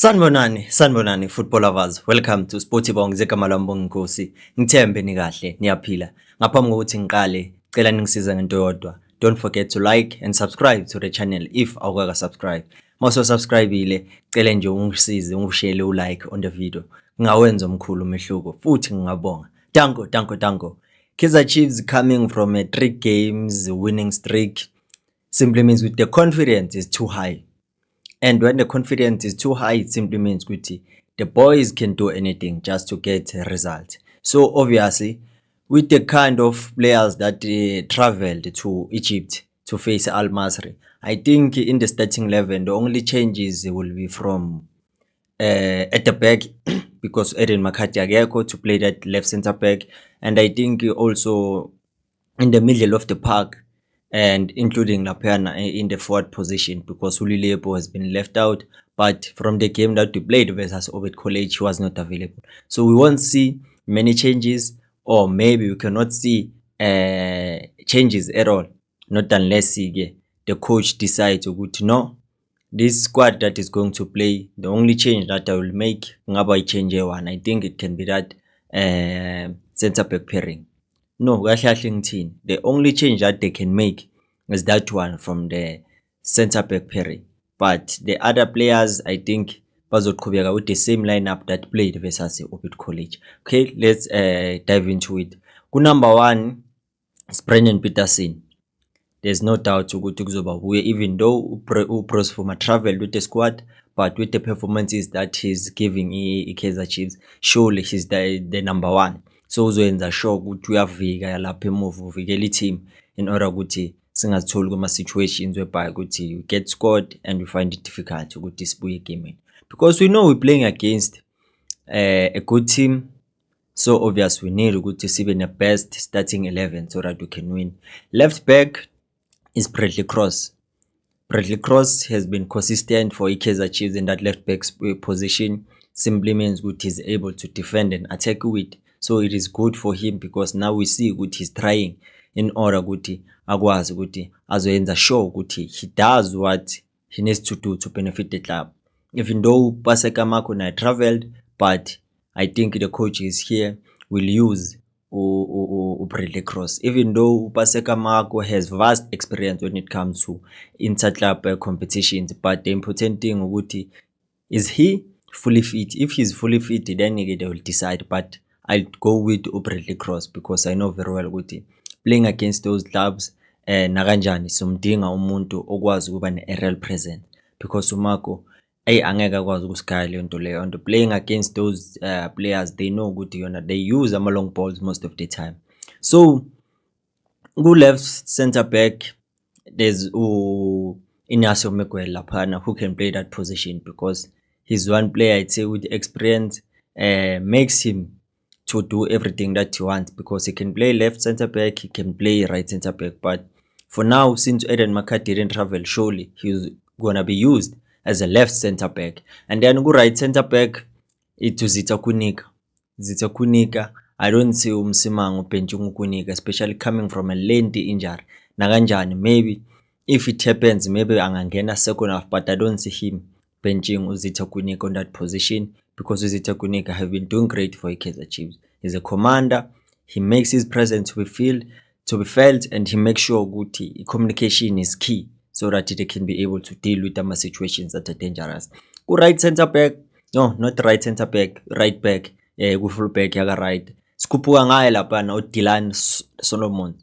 Sanibonani football lovers. Welcome to Sportibong zegama lami Nkosi. Ngithembe ni kahle, niyaphila. Ngaphambi kokuthi ngiqale, cela ningisize ngento yodwa. Don't forget to like and subscribe to the channel if awukaka subscribe. Mase subscribeile, cela nje ungisize ungishare ulike on the video. Ngawenza omkhulu umehluko futhi ngingabonga. Danko. Kaizer Chiefs coming from a 3 games winning streak simply means with the confidence is too high. And when the confidence is too high, it simply means the boys can do anything just to get a result. So obviously, with the kind of players that traveled to Egypt to face Al Masry, I think in the starting 11, the only changes will be from at the back because Eden McCarthy Ageko to play that left centre back, and I think also in the middle of the park and including Lapiana in the forward position because Ulilepo has been left out, but from the game that we played versus Obed College, he was not available. So we won't see many changes, or maybe we cannot see changes at all, not unless the coach decides to no, this squad that is going to play, the only change that I will make, change one. I think it can be that centre back pairing. No, the only change that they can make is that one from the centre back pairing. But the other players, I think, bazoqhubeka with the same lineup that played versus Obed College. Okay, let's dive into it. Number 1 is Brendan Peterson. There's no doubt ukuthi kuzoba kuye, even though uProsfuma traveled with the squad, but with the performances that he's giving Kaizer Chiefs, surely he's the number 1. So uzoyenza sure ukuthi uyavika lapha emuva uvikela team in order ukuthi singatholi kuma situations whereby ukuthi we get scored and we find it difficult ukuthi sibuye game, because we know we're playing against a good team. So obvious we need ukuthi sibe the best starting 11 so that we can win. Left back is Bradley Cross. Bradley Cross has been consistent for Kaizer Chiefs in that left back position. Simply means good he's able to defend and attack with. So it is good for him because now we see good he's trying in order kuti akwazi ukuthi azoyenza sure ukuthi he does what he needs to do to benefit the club. Even though Paseka Makuna traveled, but I think the coach is here will use Bradley Cross. Even though Paseka Marco has vast experience when it comes to inter-club competitions, but the important thing is he fully fit. If he's fully fit, then they will decide. But I'll go with Bradley Cross because I know very well ukuthi playing against those clubs nakanjani somdinga umuntu okwazi ukuba ne-real presence, because uMarco angeke akwazi ukusigaya leyo nto leyo. And playing against those players, they know ukuthi they use long balls most of the time. So go left center back, there's Inacio Miguel laphana who can play that position because he's one player I'd say with experience, makes him to do everything that he wants because he can play left center back, he can play right center back. But for now, since Eden McCarthy didn't travel, surely he's gonna be used as a left center back. And then go right center back, it's Zita Kunika. I don't see Msimango benching Kunika, especially coming from a lengthy injury. Naganjani, maybe if it happens, maybe angangena second half, but I don't see him benching Uzita Kunika on that position because Uzita Kunika have been doing great for Kaizer Chiefs. He's a commander. He makes his presence to be felt, and he makes sure good communication is key so that they can be able to deal with the situations that are dangerous. Go right center back. No, not right center back. Right back. Go full back. Yaga right. Skupuka ngaye lapha no Dylan Solomon.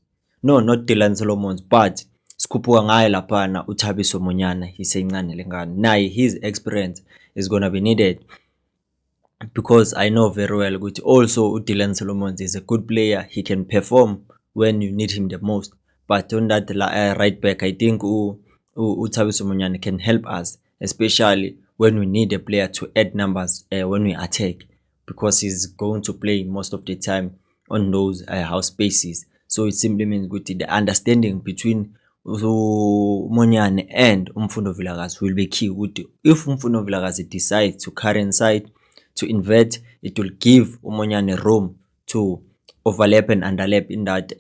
No, not Dylan Solomon, but Skupuka ngaye lapha na Uthabiso Monyana. He's saying naye his experience is gonna be needed. Because I know very well that also Dylan Solomon is a good player. He can perform when you need him the most. But on that right back, I think Uthabiso Monyane can help us, especially when we need a player to add numbers when we attack, because he's going to play most of the time on those house spaces. So it simply means the understanding between Monyane and Mfundo Vilakazi will be key. If Mfundo Vilakazi decides to carry inside, to invert, it will give Monyane room to overlap and underlap in that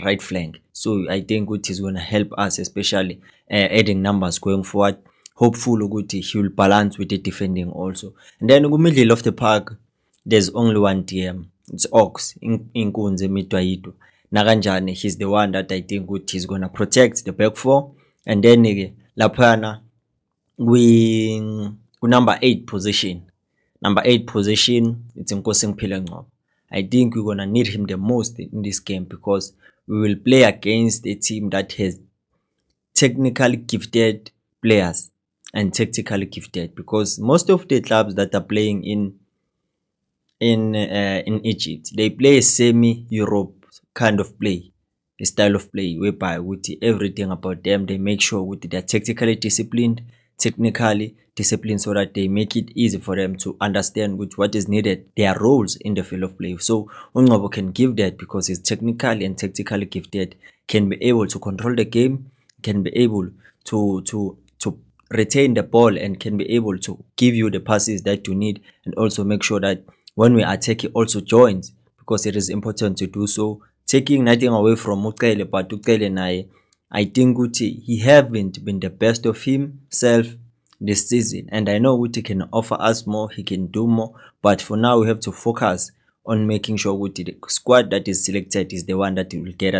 right flank. So I think it is going to help us, especially adding numbers going forward. hopeful ukuthi he will balance with the defending also. And then in the middle of the park, there's only one DM. It's Ox, Inkunze Mitwaito. Nakanjani, he's the one that I think he's gonna protect the back four. And then Lapana, we number 8 position. Number 8 position, it's Nkosi Mphiwe. I think we're gonna need him the most in this game because we will play against a team that has technically gifted players and tactically gifted, because most of the clubs that are playing in Egypt, they play a semi-Europe kind of play, a style of play whereby with everything about them, they make sure with they're technically disciplined, so that they make it easy for them to understand with what is needed, their roles in the field of play. So Ungqobo can give that because he's technically and tactically gifted, can be able to control the game, can be able to retain the ball, and can be able to give you the passes that you need, and also make sure that when we attack, he also joins, because it is important to do so. Taking nothing away from Ucele, but Ucele naye, I think Uti he haven't been the best of himself this season, and I know Uti can offer us more, he can do more, but for now we have to focus on making sure Uti the squad that is selected is the one that will get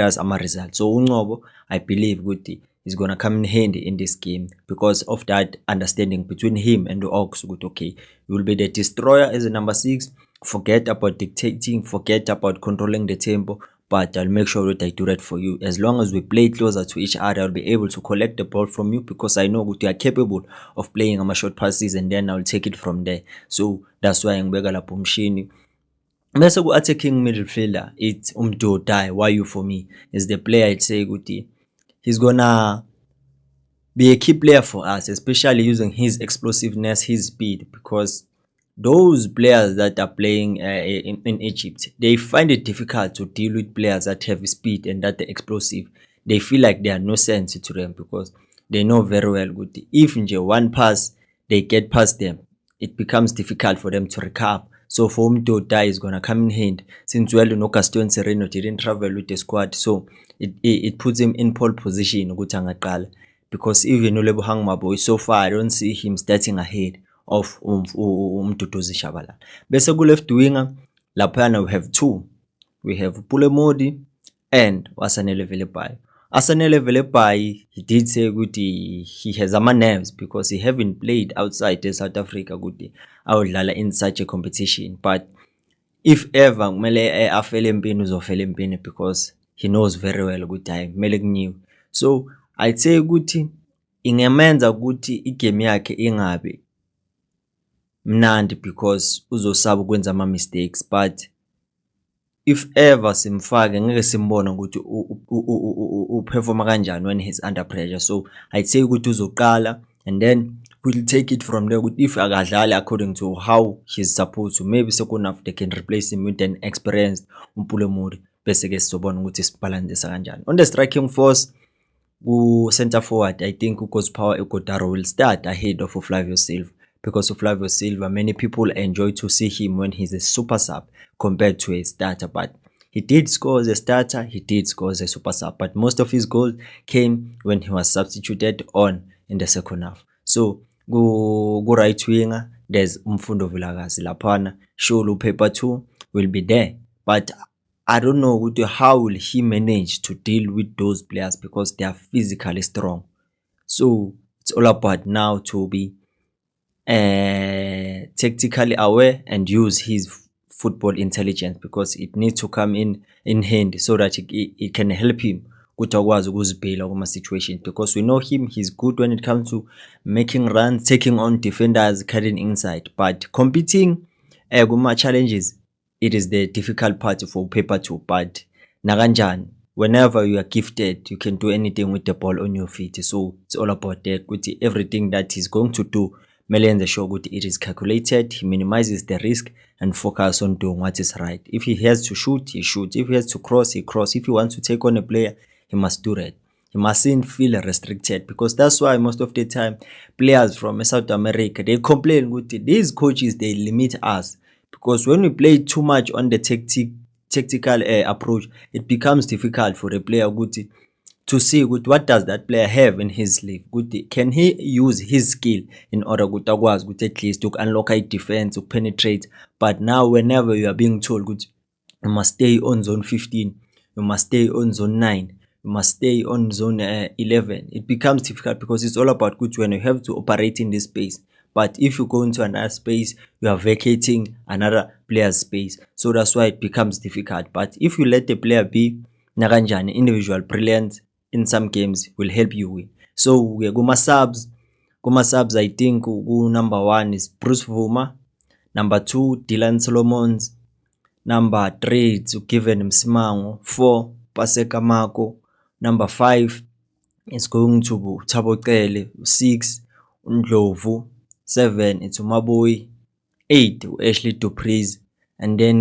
us a result. So Ungqobo, I believe Uti is gonna come in handy in this game because of that understanding between him and the Ox. Okay, you will be the destroyer as a number 6. Forget about dictating, forget about controlling the tempo, but I'll make sure that I do that for you. As long as we play closer to each other, I'll be able to collect the ball from you because I know that you are capable of playing on my short passes, and then I'll take it from there. So that's why I'm Begala Pumshini. Bese ku-attacking midfielder, it's die. Why you for me is the player I'd say Guti. He's gonna be a key player for us, especially using his explosiveness, his speed, because those players that are playing in Egypt, they find it difficult to deal with players that have speed and that are explosive. They feel like there are no sense to them because they know very well good. If in one pass they get past them, it becomes difficult for them to recover. So for Umdota is gonna come in hand, since well you know Caston Sereno didn't travel with the squad, so it puts him in pole position because even Olebohang Maboy, so far I don't see him starting ahead of Mduduzi Shabalala. Bese left winger, laphana we have 2. We have Pule Modi and Asanele Velepai. Asanele Velepai, he did say good he has some nerves because he haven't played outside South Africa good in such a competition. But if ever kumele afele empini uzofela empini because he knows very well ukuthi kumele kunywe. So I'd say ukuthi ingemenza ukuthi igame yakhe ingabe mnandi because uzosaba ukwenza ama mistakes, but if ever simfake ngeke simbone ukuthi uperforma kanjani when he's under pressure. So I'd say ukuthi uzoqala and then we'll take it from there. If akadlali according to how he's supposed to, maybe second half they can replace him with an experienced Mpule Mori bese ke sizobona ukuthi sibalance kanjani. On the striking force, center forward, I think uKosipower Ekotaro will start ahead of Flavio Silva, because of Flavio Silva, many people enjoy to see him when he's a super sub compared to a starter. But he did score as a starter, he did score as a super sub, but most of his goals came when he was substituted on in the second half. So go right winger, there's Mfundo Vilakazi laphana. Surely paper 2 will be there, but I don't know how will he manage to deal with those players because they are physically strong. So it's all about now to be tactically aware and use his football intelligence, because it needs to come in hand so that it can help him kuma situations, because we know him, he's good when it comes to making runs, taking on defenders, cutting inside, but competing kuma challenges, it is the difficult part for paper 2. But nakanjani, whenever you are gifted, you can do anything with the ball on your feet. So it's all about that. With everything that he's going to do, Mele the show it is calculated, he minimizes the risk and focus on doing what is right. If he has to shoot, he shoots. If he has to cross, he cross. If he wants to take on a player, he must do that. He mustn't feel restricted, because that's why most of the time players from South America, they complain with these coaches, they limit us, because when we play too much on the tactical approach, it becomes difficult for a player to see what does that player have in his sleeve. Can he use his skill in order ukuthi akwazi ukuthi at least unlock i-defense, penetrate. But now whenever you are being told you must stay on zone 15, you must stay on zone 9, you must stay on zone 11, it becomes difficult because it's all about when you have to operate in this space. But if you go into another space, you are vacating another player's space. So that's why it becomes difficult. But if you let the player be, nakanjani, individual brilliance in some games will help you win. So kuma subs, I think number 1 is Bruce Vuma, number 2 Dylan Solomons, number 3 it's Kevin Msimango, 4 Paseka Mako, number 5 is going to Thabo Cele, 6 Ndlovu, 7 it's Umaboyi, 8 Ashley Dupreez, and then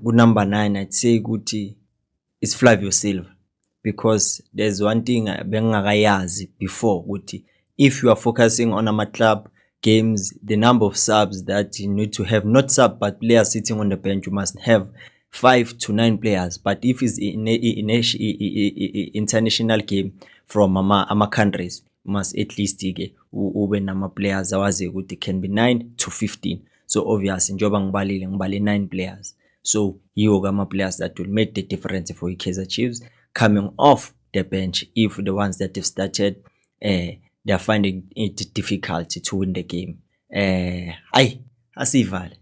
number 9 I'd say it's Flavio Silva, because there's one thing bengakayazi before if you are focusing on club games, the number of subs that you need to have, not sub but players sitting on the bench, you must have 5 to 9 players. But if it's in international game from ama countries, you must at least ube nama players awazi ukuthi can be 9 to 15. So obviously njoba ngibale 9 players, so yiwo ama players that will make the difference for Kaizer Chiefs coming off the bench. If the ones that have started they are finding it difficult to win the game, asivale.